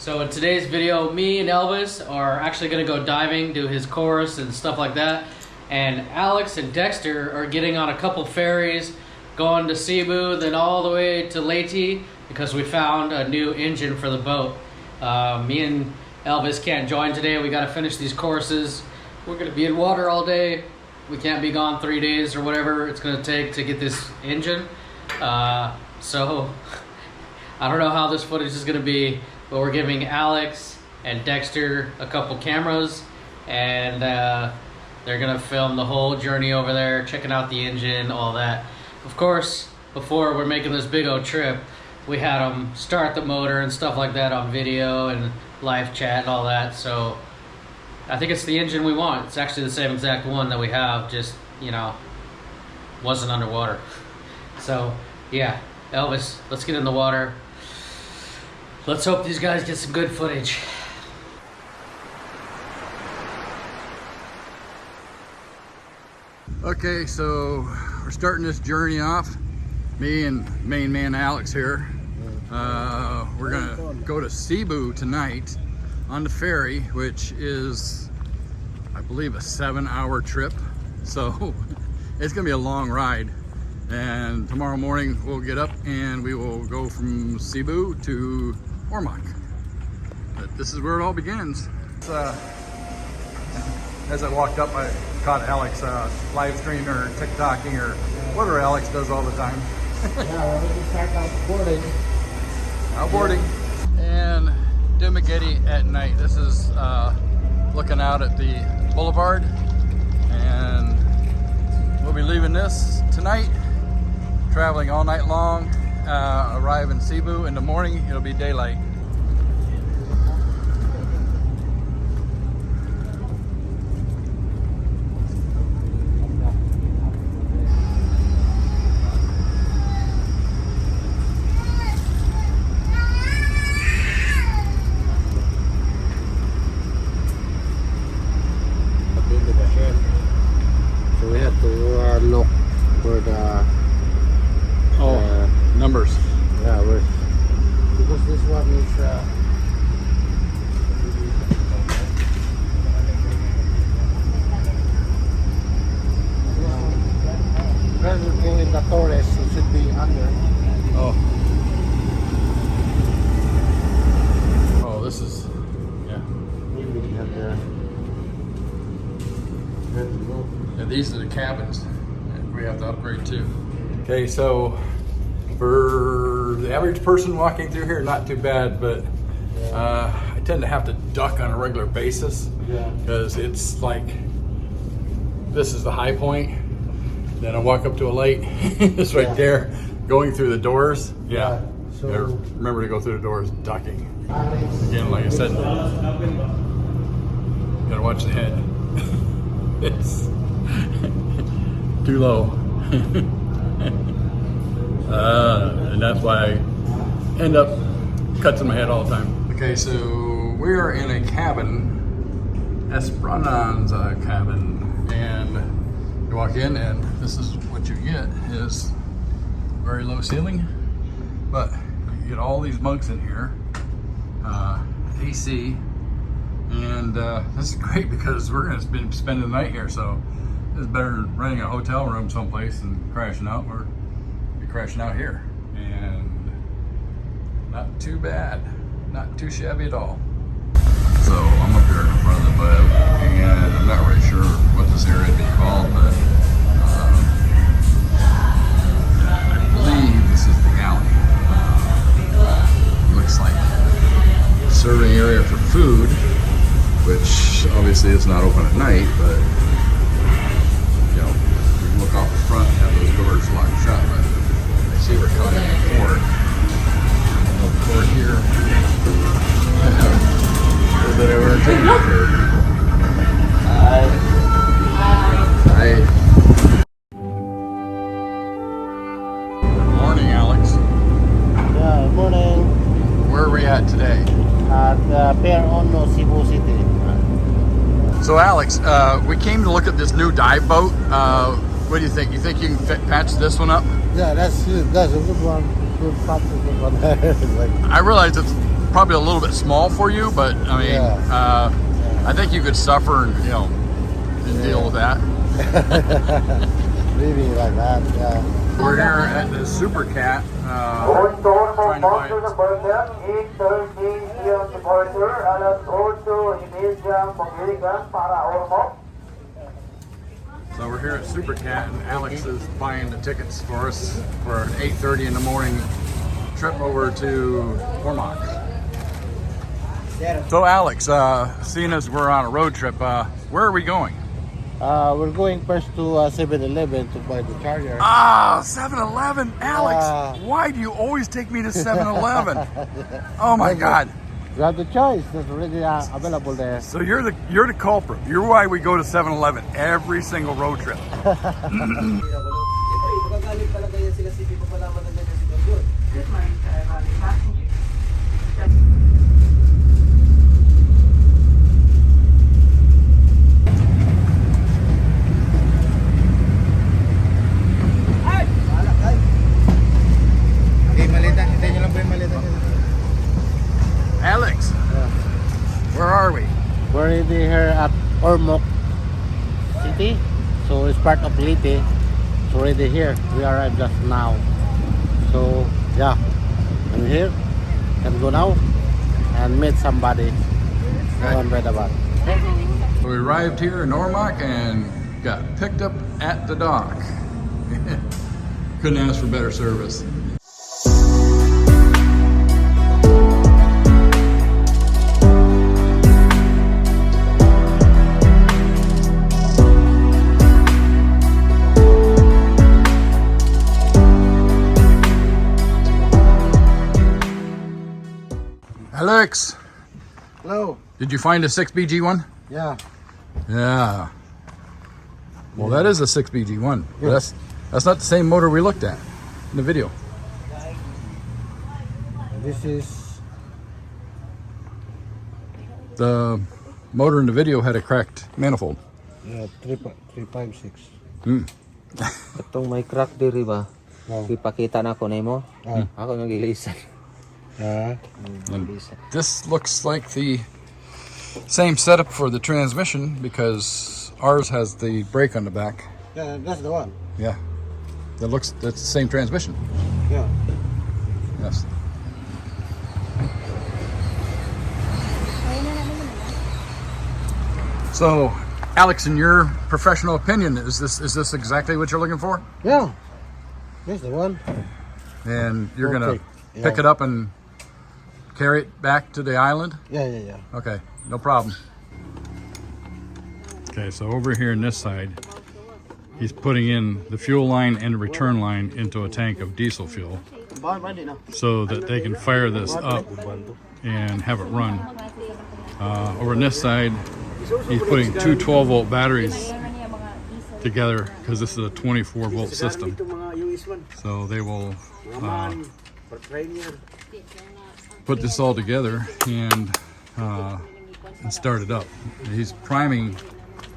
So in today's video, me and Elvis are actually going to go diving, do his course and stuff like that. And Alex and Dexter are getting on a couple ferries, going to Cebu, then all the way to Leyte, because we found a new engine for the boat. Me and Elvis can't join today. We got to finish these courses. We're going to be in water all day. We can't be gone 3 days or whatever it's going to take to get this engine. So I don't know how this footage is going to be, but we're giving Alex and Dexter a couple cameras, and they're going to film the whole journey over there, checking out the engine, all that. Of course, before we're making this big old trip, we had them start the motor and stuff like that on video and live chat and all that. So I think it's the engine we want. It's actually the same exact one that we have, just, you know, wasn't underwater. So yeah, Elvis, let's get in the water. Let's hope these guys get some good footage. Okay, so we're starting this journey off. Me and main man Alex here. We're gonna go to Cebu tonight on the ferry, which is, I believe, a 7-hour trip. So it's gonna be a long ride. And tomorrow morning we'll get up and we will go from Cebu to Ormoc. But this is where it all begins. As I walked up, I caught Alex live streaming or TikToking or whatever Alex does all the time. Yeah, we start outboarding. Outboarding. And Dumaguete at night. This is looking out at the boulevard. And we'll be leaving this tonight, traveling all night long, arrive in Cebu in the morning. It'll be daylight. So we have to look for the Numbers. yeah, because this one is when we go in the Torres, it should be under. Oh, this is, yeah. And these are the cabins that we have to upgrade to. Okay, so for the average person walking through here, not too bad, but I tend to have to duck on a regular basis because it's like, this is the high point. Then I walk up to a light, it's right there, going through the doors. Yeah, so yeah, remember to go through the doors ducking. Again, like I said, gotta watch the head. It's too low. And that's why I end up cutting my head all the time. Okay, so we are in a cabin, Esperanza cabin, and you walk in and this is what you get, is very low ceiling, but you get all these bunks in here, AC, and this is great because we're going to spend the night here, so it's better than renting a hotel room someplace and crashing out. We're crashing out here, and not too bad, not too shabby at all. So I'm up here in front of the boat, and I'm not really sure what this area would be called, but I believe this is the galley. Looks like a serving area for food, which obviously is not open at night, but you know, you can look off the front and have those doors locked shut, but I see we're coming in the port. The port here. A little bit of entertainment here. Hi. Good morning, Alex. Yeah, morning. Where are we at today? At Perry, Cebu City. So Alex, we came to look at this new dive boat. What do you think? You think you can patch this one up? Yeah, that's good. That's a good one. Good patch, good one. Like, I realize it's probably a little bit small for you, but I mean, I think you could suffer and and deal with that. Maybe like that, yeah. We're here at the Super Cat, trying to buy So we're here at Super Cat, and Alex is buying the tickets for us for an 8:30 in the morning trip over to Ormoc. So Alex, seeing as we're on a road trip, where are we going? We're going first to 7-Eleven to buy the charger. 7-Eleven, Alex. Why do you always take me to 7-Eleven? Oh my God. You have the choice. That's already available there. So you're the culprit. You're why we go to 7-Eleven every single road trip. Alex, where are we? We're already here at Ormoc City. So it's part of Leyte. It's already here. We arrived just now. So yeah, I'm here. Can go now and meet somebody on Redabat. So we arrived here in Ormoc and got picked up at the dock. Couldn't ask for better service. Alex, Hello. did you find a 6BG1? Yeah. Yeah. Well, that is a 6BG1. But that's not the same motor we looked at in the video. This is The motor in the video had a cracked manifold. 356. Itong may crack diri ba? Ipakita na ko nimo. Ako nagilisan. And this looks like the same setup for the transmission because ours has the brake on the back. Yeah, that's the one. Yeah. That's the same transmission. Yeah. Yes. So, Alex, in your professional opinion, is this exactly what you're looking for? Yeah. That's the one. And you're gonna Okay. pick it up and carry it back to the island? Yeah. Okay, no problem. Okay, so over here on this side, he's putting in the fuel line and the return line into a tank of diesel fuel so that they can fire this up and have it run. Over on this side, he's putting two 12-volt batteries together because this is a 24-volt system. So they will put this all together and start it up. He's priming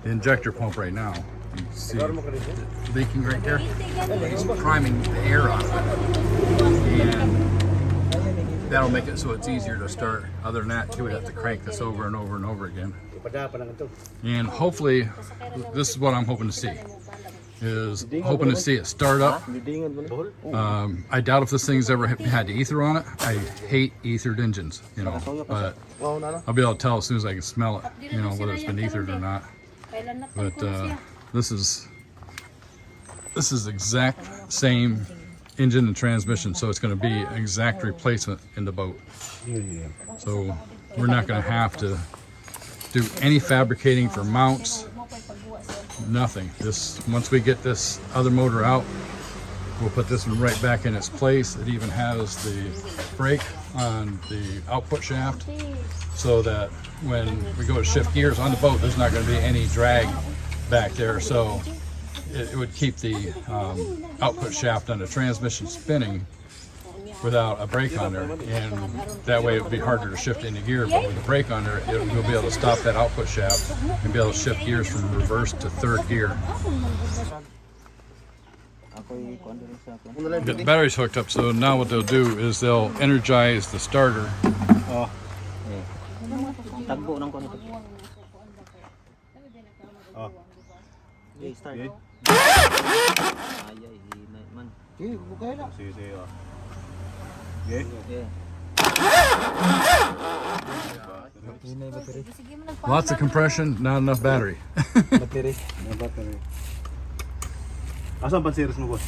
the injector pump right now. You can see it leaking right there. He's priming the air off of it. And that'll make it so it's easier to start. Other than that, he would have to crank this over and over and over again. And hopefully, this is what I'm hoping to see. Is hoping to see it start up. I doubt if this thing's ever had ether on it. I hate ethered engines, but I'll be able to tell as soon as I can smell it, whether it's been ethered or not. But this is exact same engine and transmission, so it's going to be an exact replacement in the boat. So we're not going to have to do any fabricating for mounts. Nothing. Once we get this other motor out, we'll put this one right back in its place. It even has the brake on the output shaft so that when we go to shift gears on the boat, there's not going to be any drag back there. So it would keep the output shaft on the transmission spinning without a brake on there, and that way it would be harder to shift into gear. But with a brake on there, you'll be able to stop that output shaft and be able to shift gears from reverse to third gear. Get the batteries hooked up, so now what they'll do is they'll energize the starter Oh. Eh. Tagbo ng ko nito. Oh. Okay, start. Okay. Ay, hinay man. Okay, bukay na. Sige, sige. Oh. Okay. Okay. Hinay battery. Lots of compression, not enough battery. Battery. Asan pa series mo, boss?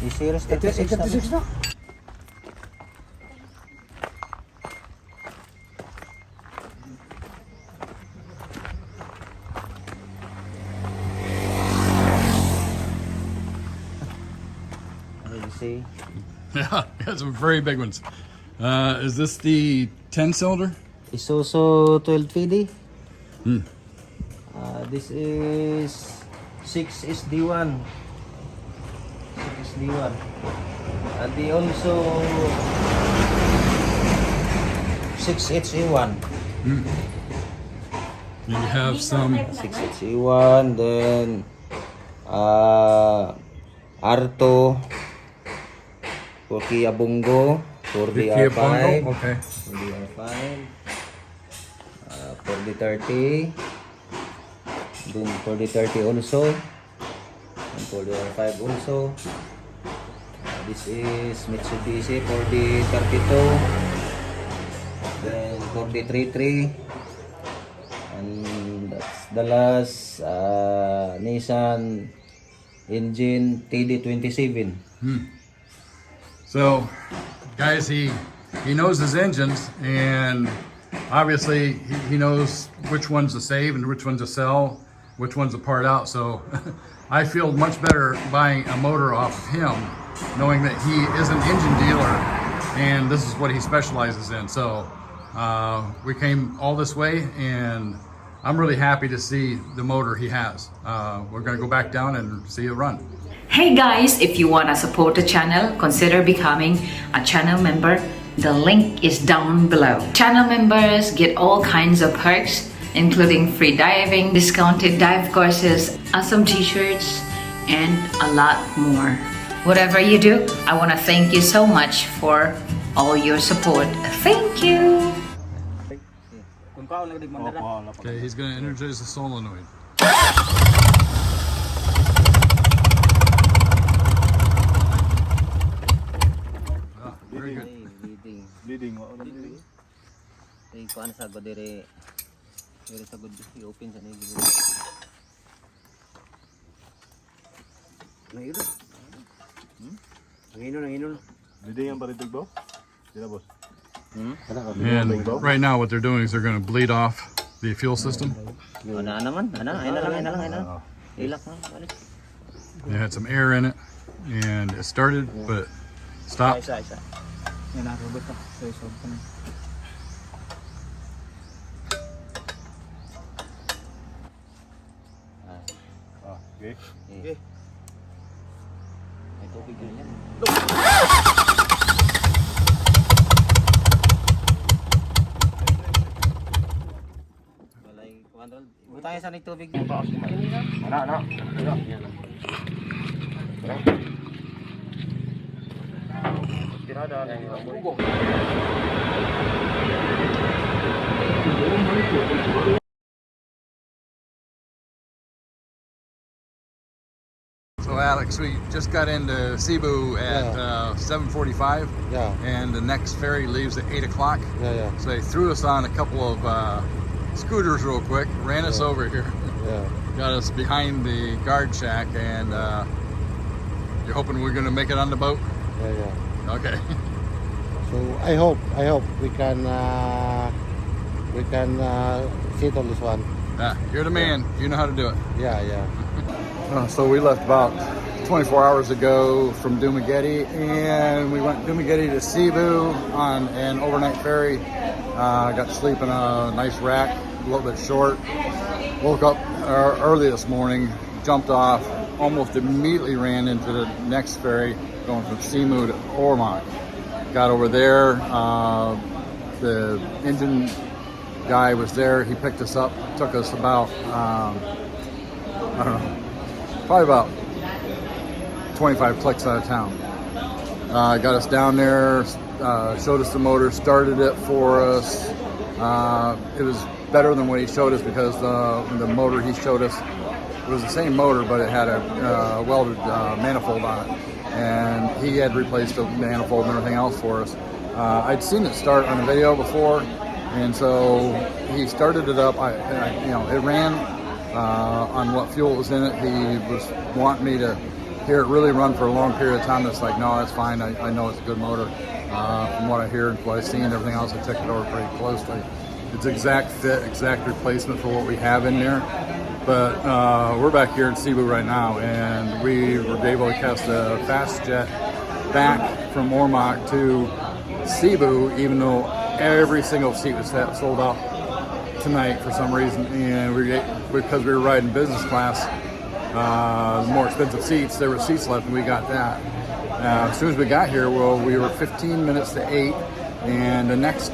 I-series 36 na. 36 na. You see? Yeah, got some very big ones. Is this the 10 cylinder? Isuzu 12PD. Hmm. This is 6 SD1. 6 SD1. And they also 6 HE1. You have some 6 HE1, then Arto for Kia Bungo, for the Kia R5, Bongo? Okay. for the R5, for the 30, then for the 30 also, and for the R5 also. This is Mitsubishi for the 32, then for the 33, and that's the last Nissan engine TD27. So, guys, he knows his engines, and obviously he knows which ones to save and which ones to sell, which ones to part out. So, I feel much better buying a motor off of him, knowing that he is an engine dealer, and this is what he specializes in. So, we came all this way, and I'm really happy to see the motor he has. We're going to go back down and see it run. Hey guys, if you want to support the channel, consider becoming a channel member. The link is down below. Channel members get all kinds of perks, including free diving, discounted dive courses, awesome t-shirts, and a lot more. Whatever you do, I want to thank you so much for all your support. Thank you! Okay, he's going to energize the solenoid. Very good. Leading. Bleeding. Ay, kuan sa god dire sa god i-open sa ni gitu. Nanginon. Bleeding ang baritig ba? Sila, boss. And right now what they're doing is they're going to bleed off the fuel system. Ana naman, ana, ay na lang. Ilak na, balik. They had some air in it, and it started, but stopped. Okay. Okay. May tubig na yan. Walay kuandol. Butang isa ni tubig. So Alex, we just got into Cebu at 7:45, Yeah. and the next ferry leaves at 8 o'clock. Yeah. So they threw us on a couple of scooters real quick, ran us over here, Yeah. got us behind the guard shack, and you're hoping we're gonna make it on the boat? Yeah. Okay. So I hope we can sit on this one. Yeah, you're the man. You know how to do it. Yeah. So we left about 24 hours ago from Dumaguete, and we went Dumaguete to Cebu on an overnight ferry. Got to sleep in a nice rack, a little bit short. Woke up early this morning, jumped off, almost immediately ran into the next ferry going from Cebu to Ormoc. Got over there, the engine guy was there. He picked us up, took us about, I don't know, probably about 25 clicks out of town. Got us down there, showed us the motor, started it for us. It was better than what he showed us because the motor he showed us, it was the same motor, but it had a welded manifold on it. And he had replaced the manifold and everything else for us. I'd seen it start on a video before, and so he started it up. It ran on what fuel was in it. He was wanting me to hear it really run for a long period of time. It's like, no, that's fine. I know it's a good motor. From what I hear and what I've seen and everything else, I checked it over pretty closely. It's exact fit, exact replacement for what we have in there. But we're back here in Cebu right now, and we were able to cast a fast jet back from Ormoc to Cebu, even though every single seat was sold out tonight for some reason. And because we were riding business class, the more expensive seats, there were seats left, and we got that. As soon as we got here, well, we were 15 minutes to 8, and the next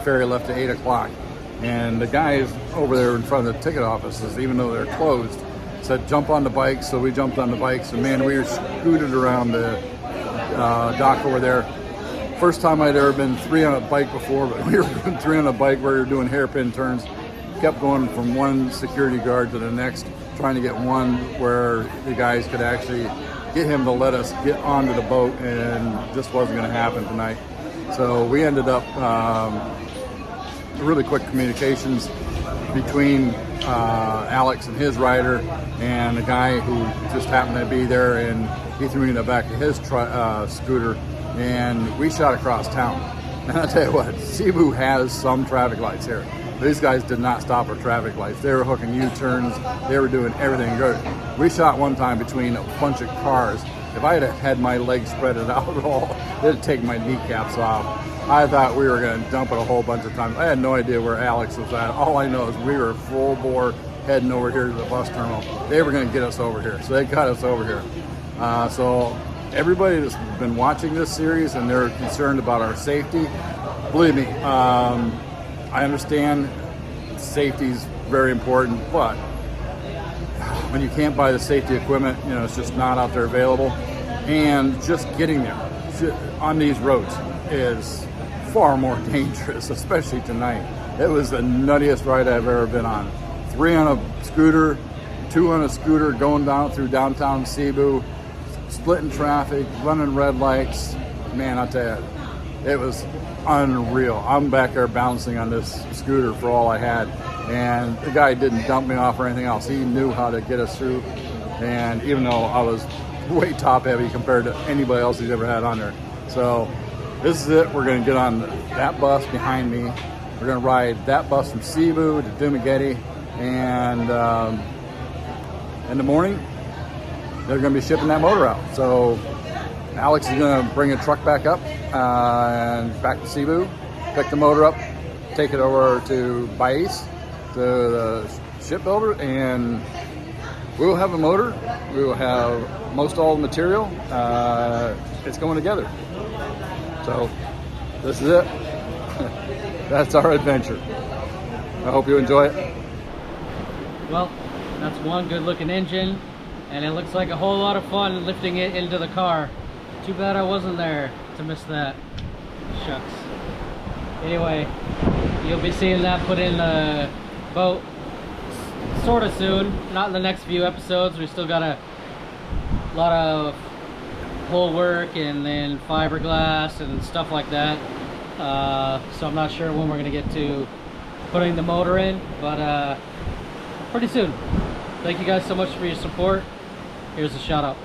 ferry left at 8 o'clock. And the guys over there in front of the ticket offices, even though they're closed, said jump on the bikes. So we jumped on the bikes, and man, we were scooted around the dock over there. First time I'd ever been 3 on a bike before, but we were doing 3 on a bike where we were doing hairpin turns. Kept going from one security guard to the next, trying to get one where the guys could actually get him to let us get onto the boat, and just wasn't going to happen tonight. So we ended up really quick communications between Alex and his rider and the guy who just happened to be there, and he threw me in the back of his scooter, and we shot across town. And I'll tell you what, Cebu has some traffic lights here. These guys did not stop for traffic lights. They were hooking U-turns. They were doing everything good. We shot one time between a bunch of cars. If I had my legs spread out at all, it'd take my kneecaps off. I thought we were going to dump it a whole bunch of times. I had no idea where Alex was at. All I know is we were full bore heading over here to the bus terminal. They were going to get us over here, so they got us over here. So everybody that's been watching this series and they're concerned about our safety, believe me, I understand safety is very important, but when you can't buy the safety equipment, it's just not out there available. And just getting there on these roads is far more dangerous, especially tonight. It was the nuttiest ride I've ever been on. 3 on a scooter, 2 on a scooter going down through downtown Cebu, splitting traffic, running red lights. Man, I'll tell you, it was unreal. I'm back there bouncing on this scooter for all I had, and the guy didn't dump me off or anything else. He knew how to get us through, and even though I was way top heavy compared to anybody else he's ever had on there. So this is it. We're going to get on that bus behind me. We're going to ride that bus from Cebu to Dumaguete, and in the morning they're going to be shipping that motor out. So Alex is going to bring a truck back up and back to Cebu, pick the motor up, take it over to Bais, to the shipbuilder, and we will have a motor. We will have most all the material. It's going together. So this is it. That's our adventure. I hope you enjoy it. Well, that's one good looking engine, and it looks like a whole lot of fun lifting it into the car. Too bad I wasn't there to miss that. Shucks. Anyway, you'll be seeing that put in the boat sort of soon. Not in the next few episodes. We still got a lot of hull work and then fiberglass and stuff like that. So I'm not sure when we're going to get to putting the motor in, but pretty soon. Thank you guys so much for your support. Here's a shout out.